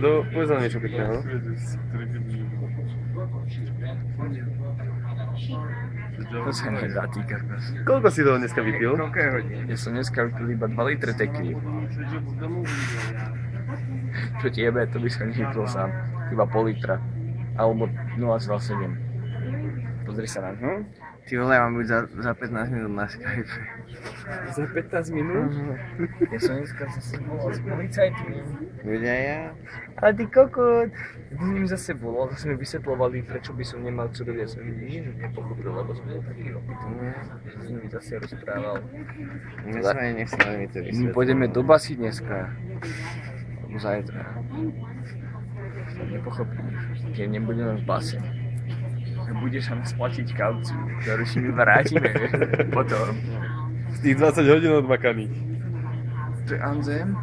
Povedz nám niečo pekného. To sa nedá, ty kokos. Koľko si toho dneska vypil? Koľko je hodín? Ja som dneska vypil iba 2 litre tequila. Čo ti jebe, to by som nevypil sám. Iba pol litra. Alebo 0,7. Pozri sa na to. Ty vole, mám byť za 15 minút na Skype. Za 15 minút? Ja som dneska zase volal s policajtmi. Ľudia ja? Ale ty kokot! Ja som s nimi zase volal, zase mi vysvetľovali, prečo by som nemal čo robiť. Ja som nič nepochopil, lebo som bol taký opitný. Ja som s nimi zase rozprával. Nech sa mi to My vysvetľuje. pôjdeme do basy dneska. Alebo zajtra. Nepochopíš, keď nebudeme v base. Budeš nám splatiť kauciu, ktorú si my vrátime potom. Z tých 20 hodín odmakaných. To je Anzem.